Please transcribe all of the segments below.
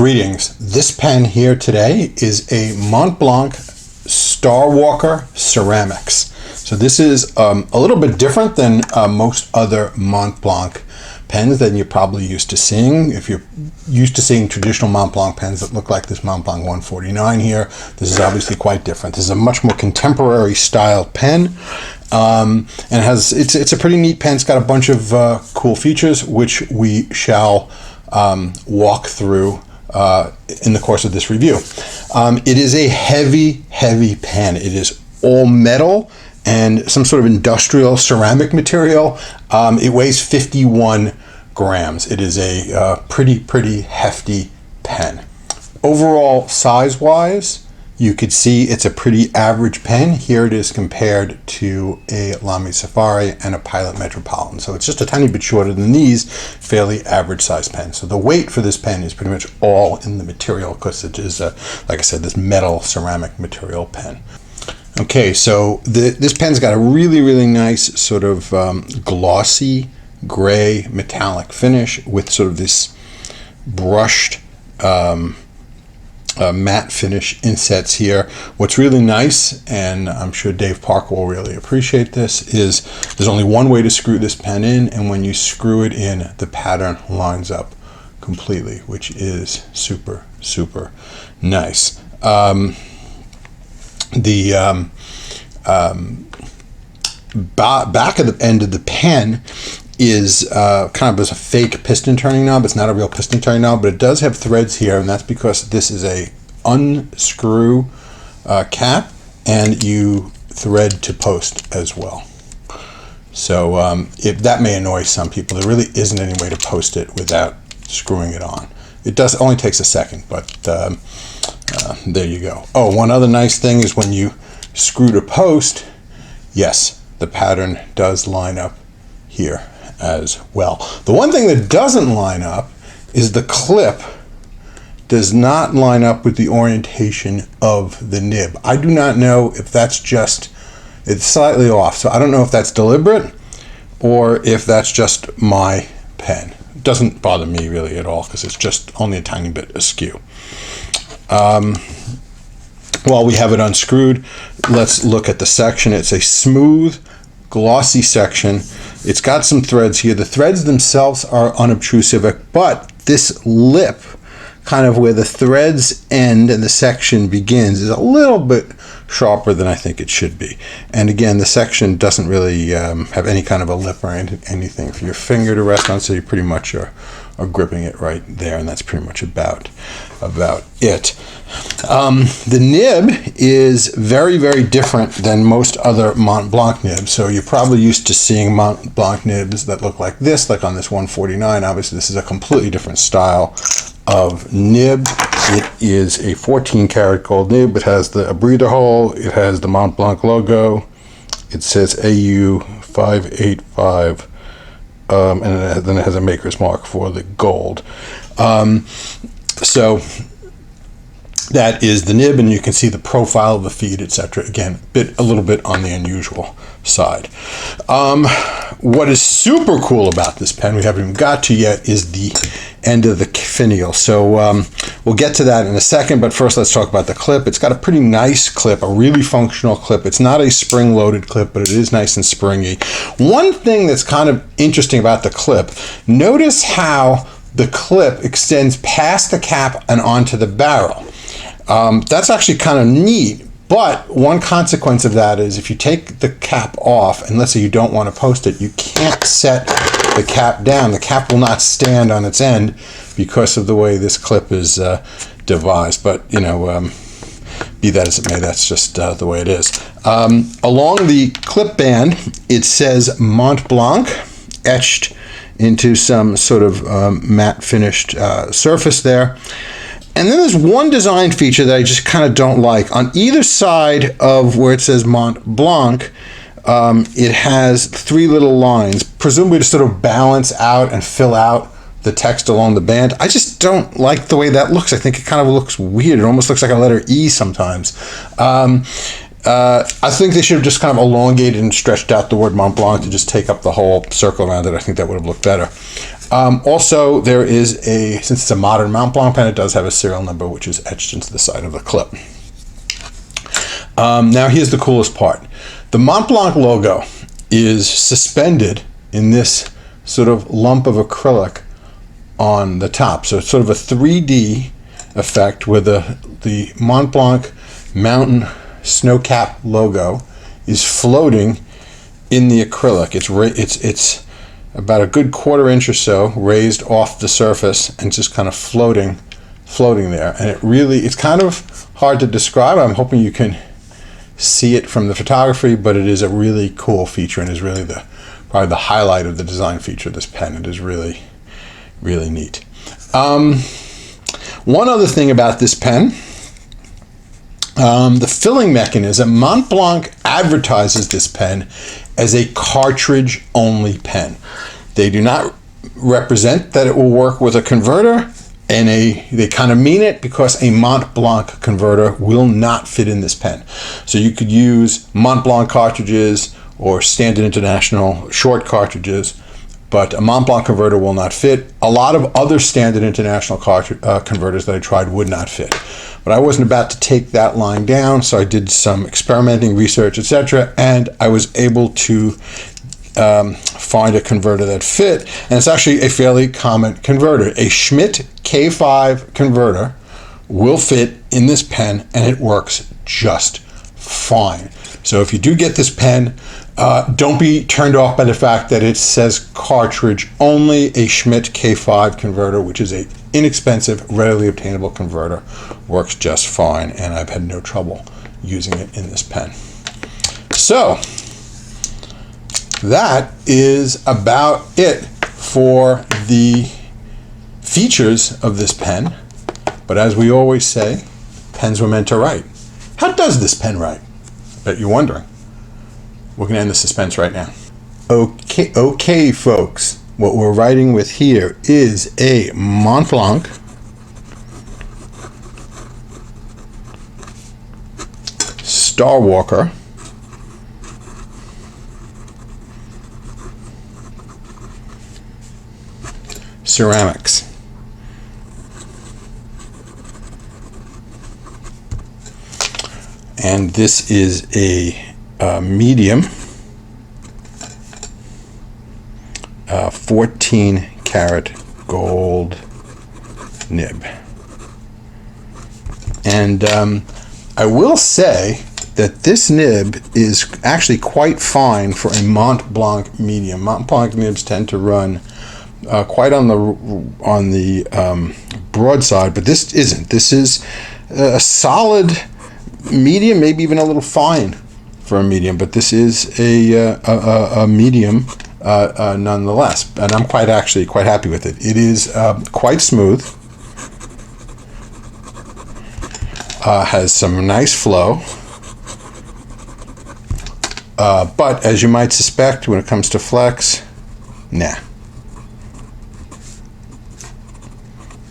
Greetings. This pen here today is a Montblanc Starwalker Ceramics. So this is a little bit different than most other Montblanc pens that you're probably used to seeing. If you're used to seeing traditional Montblanc pens that look like this Montblanc 149 here, this is obviously quite different. This is a much more contemporary style pen. And it's a pretty neat pen. It's got a bunch of cool features which we shall walk through in the course of this review. It is a heavy pen. It is all metal and some sort of industrial ceramic material. It weighs 51 grams. It is a pretty hefty pen. Overall, size-wise, you could see it's a pretty average pen. Here it is compared to a Lamy Safari and a Pilot Metropolitan. So it's just a tiny bit shorter than these fairly average size pens. So the weight for this pen is pretty much all in the material because it is, like I said, this metal ceramic material pen. Okay, so this pen's got a really nice sort of glossy gray metallic finish with sort of this brushed matte finish insets here. What's really nice, and I'm sure Dave Parker will really appreciate this, is there's only one way to screw this pen in, and when you screw it in, the pattern lines up completely, which is super nice. The back of the end of the pen is kind of as a fake piston turning knob. It's not a real piston turning knob, but it does have threads here, and that's because this is a unscrew cap, and you thread to post as well. So if that may annoy some people, there really isn't any way to post it without screwing it on. It only takes a second, but there you go. Oh, one other nice thing is when you screw to post, yes, the pattern does line up here as well. The one thing that doesn't line up is the clip does not line up with the orientation of the nib. I do not know if that's just, it's slightly off. So I don't know if that's deliberate or if that's just my pen. It doesn't bother me really at all because it's just only a tiny bit askew. While we have it unscrewed, let's look at the section. It's a smooth, glossy section. It's got some threads here. The threads themselves are unobtrusive, but this lip, kind of where the threads end and the section begins, is a little bit sharper than I think it should be. And again, the section doesn't really have any kind of a lip or anything for your finger to rest on, so you pretty much are gripping it right there, and that's pretty much about it. The nib is very different than most other Montblanc nibs. So you're probably used to seeing Montblanc nibs that look like this, like on this 149. Obviously, this is a completely different style of nib. It is a 14-karat gold nib. It has a breather hole. It has the Montblanc logo. It says AU 585. And then it has a maker's mark for the gold. So that is the nib, and you can see the profile of the feed, etc. Again, a little bit on the unusual side. What is super cool about this pen, we haven't even got to yet, is the end of the finial. So we'll get to that in a second, but first let's talk about the clip. It's got a pretty nice clip, a really functional clip. It's not a spring-loaded clip, but it is nice and springy. One thing that's kind of interesting about the clip, notice how the clip extends past the cap and onto the barrel. That's actually kind of neat, but one consequence of that is if you take the cap off, and let's say you don't want to post it, you can't set the cap down. The cap will not stand on its end because of the way this clip is devised. But, you know, be that as it may, that's just the way it is. Along the clip band, it says Montblanc etched into some sort of matte finished surface there. And then there's one design feature that I just kind of don't like. On either side of where it says Montblanc, it has three little lines, presumably to sort of balance out and fill out the text along the band. I just don't like the way that looks. I think it kind of looks weird. It almost looks like a letter E sometimes. I think they should have just kind of elongated and stretched out the word Montblanc to just take up the whole circle around it. I think that would have looked better. Also, there is since it's a modern Montblanc pen, it does have a serial number, which is etched into the side of the clip. Now, here's the coolest part. The Montblanc logo is suspended in this sort of lump of acrylic on the top. So it's sort of a 3D effect where the Montblanc mountain snowcap logo is floating in the acrylic. It's about a good 1/4 inch or so raised off the surface and just kind of floating there. And it's kind of hard to describe. I'm hoping you can see it from the photography, but it is a really cool feature and is really probably the highlight of the design feature of this pen. It is really, really neat. One other thing about this pen, the filling mechanism. Montblanc advertises this pen as a cartridge-only pen. They do not represent that it will work with a converter, and they kind of mean it because a Montblanc converter will not fit in this pen. So you could use Montblanc cartridges or Standard International short cartridges, but a Montblanc converter will not fit. A lot of other Standard International converters that I tried would not fit. But I wasn't about to take that line down, so I did some experimenting, research, etc., and I was able to find a converter that fit, and it's actually a fairly common converter. A Schmidt K5 converter will fit in this pen, and it works just fine. So if you do get this pen, don't be turned off by the fact that it says cartridge only. A Schmidt K5 converter, which is a inexpensive, readily obtainable converter, works just fine, and I've had no trouble using it in this pen. So that is about it for the features of this pen. But as we always say, pens were meant to write. How does this pen write? I bet you're wondering. We're going to end the suspense right now. Okay, folks. What we're writing with here is a Montblanc Starwalker ceramics. And this is a medium 14 karat gold nib. And I will say that this nib is actually quite fine for a Montblanc medium. Montblanc nibs tend to run quite on the broad side, but this isn't. This is a solid medium, maybe even a little fine for a medium, but this is a medium nonetheless, and I'm quite happy with it. It is quite smooth, has some nice flow, but as you might suspect, when it comes to flex, nah.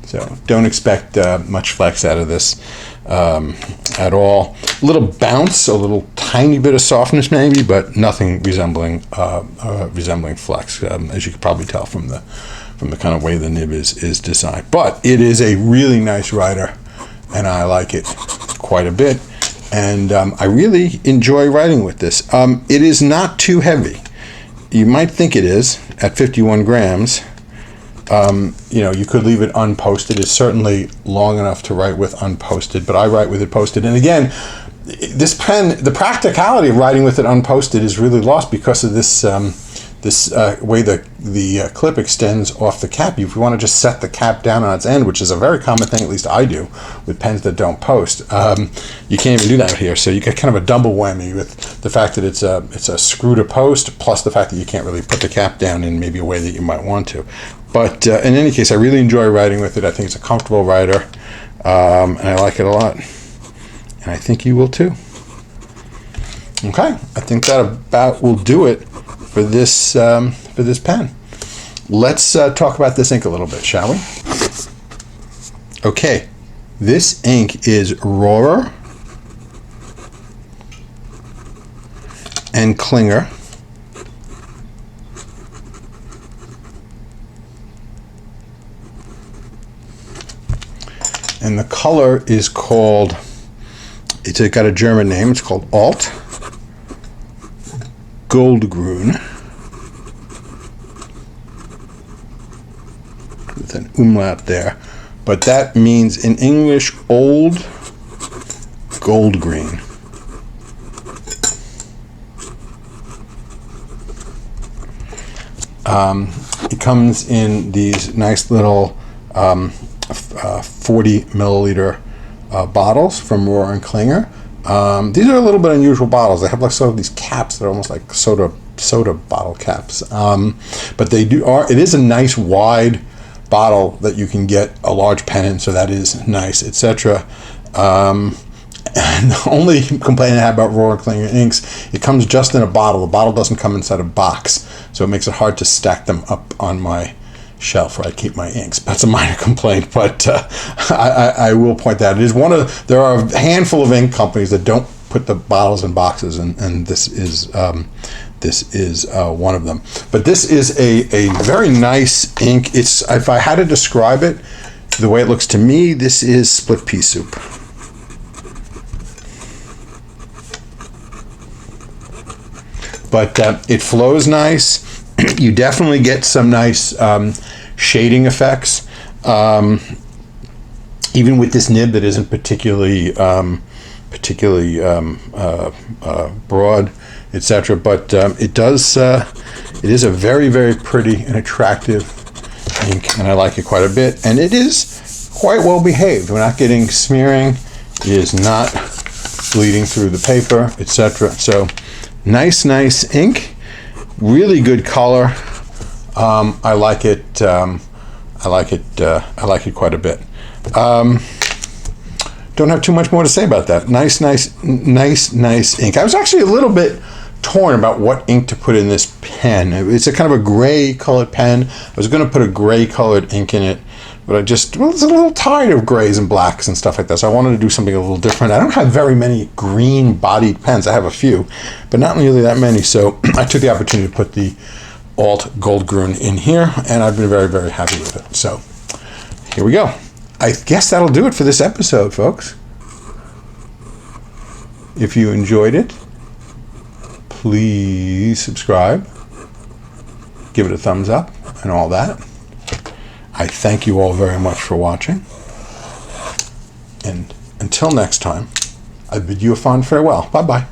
So don't expect much flex out of this at all. A little bounce, a little tiny bit of softness maybe, but nothing resembling flex, as you could probably tell from the kind of way the nib is designed. But it is a really nice writer, and I like it quite a bit. And I really enjoy writing with this. It is not too heavy. You might think it is at 51 grams. You could leave it unposted. It's certainly long enough to write with unposted, but I write with it posted. And again, this pen, the practicality of writing with it unposted is really lost because of this way the clip extends off the cap. If you want to just set the cap down on its end, which is a very common thing, at least I do, with pens that don't post, you can't even do that here. So you get kind of a double whammy with the fact that it's a screw to post, plus the fact that you can't really put the cap down in maybe a way that you might want to. But in any case, I really enjoy writing with it. I think it's a comfortable writer, and I like it a lot. And I think you will too. Okay, I think that about will do it for this pen. Let's talk about this ink a little bit, shall we? Okay, this ink is Rohrer and Klingner. And the color is called, it's got a German name, it's called Alt Goldgrün, with an umlaut there. But that means in English, old Goldgrün. It comes in these nice little 40 milliliter bottles from Rohrer Klingner. These are a little bit unusual bottles. They have like sort of these caps that are almost like soda bottle caps. But they it is a nice wide bottle that you can get a large pen in, so that is nice, etc. And the only complaint I have about Rohrer Klingner inks, it comes just in a bottle. The bottle doesn't come inside a box, so it makes it hard to stack them up on my shelf where I keep my inks. That's a minor complaint, but I will point that. It is there are a handful of ink companies that don't put the bottles in boxes, and this is one of them. But this is a very nice ink. If I had to describe it, the way it looks to me, this is split pea soup. But it flows nice. You definitely get some nice shading effects, even with this nib that isn't particularly broad, etc. But it is a very, very pretty and attractive ink, and I like it quite a bit. And it is quite well behaved. We're not getting smearing. It is not bleeding through the paper, etc. So nice ink. Really good color. I like it. I like it quite a bit. Don't have too much more to say about that. Nice ink. I was actually a little bit torn about what ink to put in this pen. It's a kind of a gray colored pen. I was going to put a gray colored ink in it, but I was a little tired of grays and blacks and stuff like that, so I wanted to do something a little different. I don't have very many green-bodied pens. I have a few, but not nearly that many, so I took the opportunity to put the Alt Goldgrün in here, and I've been very, very happy with it. So here we go. I guess that'll do it for this episode, folks. If you enjoyed it, please subscribe, give it a thumbs up, and all that. I thank you all very much for watching. And until next time, I bid you a fond farewell. Bye-bye.